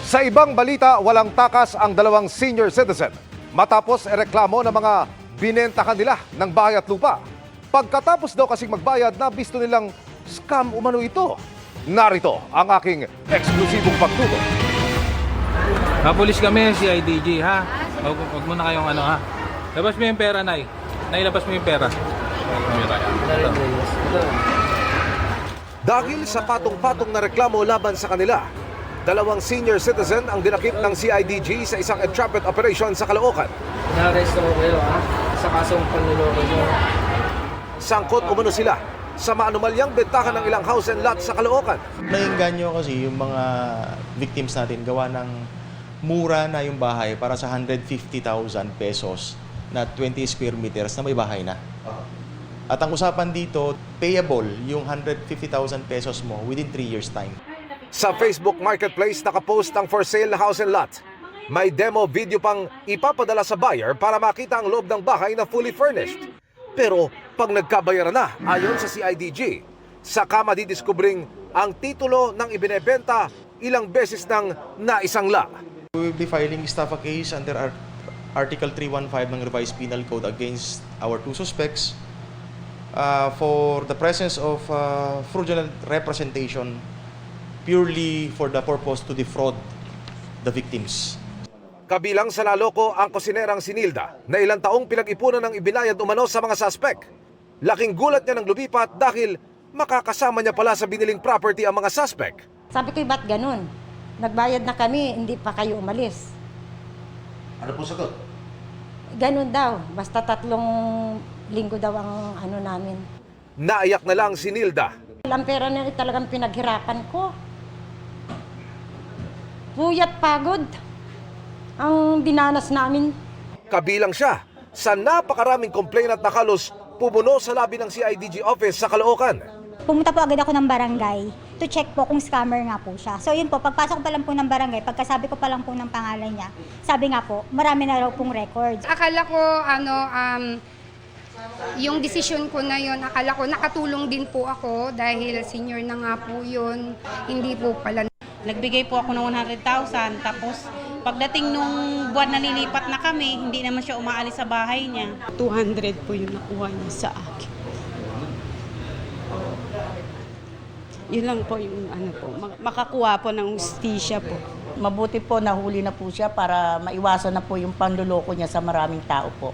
Sa ibang balita, walang takas ang dalawang senior citizen matapos ereklamo ng mga binenta kanila ng bahay at lupa. Pagkatapos daw kasing magbayad, nabisto nilang scam umano ito. Narito ang aking eksklusibong pagtutok. Kapulis kami, si IDG, ha? Huwag mo na kayong ano, ha? Labas mo yung pera, Nay. Nay, labas mo yung pera. Dahil sa patong-patong na reklamo laban sa kanila, dalawang senior citizen ang dinakip ng CIDG sa isang entrapment operation sa Caloocan. Na-arresto ko kayo, ha? Sa kasong panluloko nyo. Sangkot umano sila sa maanumalyang bentahan ng ilang house and lot sa Caloocan. Nainganyo kasi yung mga victims natin gawa ng mura na yung bahay para sa 150,000 pesos na 20 square meters na may bahay na. At ang usapan dito, payable yung 150,000 pesos mo within 3 years time. Sa Facebook Marketplace, nakapost ang for sale na house and lot. May demo video pang ipapadala sa buyer para makita ang loob ng bahay na fully furnished. Pero pag nagkabayaran na, ayon sa CIDG, saka madidiskubring ang titulo ng ibinebenta ilang beses ng naisangla. We will be filing estafa case under Article 315 ng Revised Penal Code against our two suspects for the presence of fraudulent representation purely for the purpose to defraud the victims. Kabilang sa naloko ang kusinerang si Nilda na ilang taong pinag-ipunan ng ibinayad umano sa mga suspect. Laking gulat niya ng lumipat dahil makakasama niya pala sa biniling property ang mga suspect. Sabi ko, ba't ganun? Nagbayad na kami, hindi pa kayo umalis. Ano po sagot? Ganun daw, basta 3 linggo daw ang ano namin. Naiyak na lang si Nilda. Ang pera na talagang pinaghirapan ko. Puyat pagod ang dinanas namin. Kabilang siya sa napakaraming complainant na halos pumuno sa labi ng CIDG office sa Caloocan. Pumunta po agad ako ng barangay to check po kung scammer nga po siya. So yun po, pagpasok ko pa lang po ng barangay, pagkasabi ko pa lang po ng pangalan niya, sabi nga po, marami na raw pong records. Akala ko yung decision ko na yun, akala ko nakatulong din po ako dahil senior na nga po yun, hindi po pala. Nagbigay po ako ng 100,000 tapos pagdating nung buwan na lilipat na kami, hindi naman siya umaalis sa bahay niya. 200 po yung nakuha niya sa akin. Yun lang po yung makakuha po ng hustisya po. Mabuti po nahuli na po siya para maiwasan na po yung panluloko niya sa maraming tao po.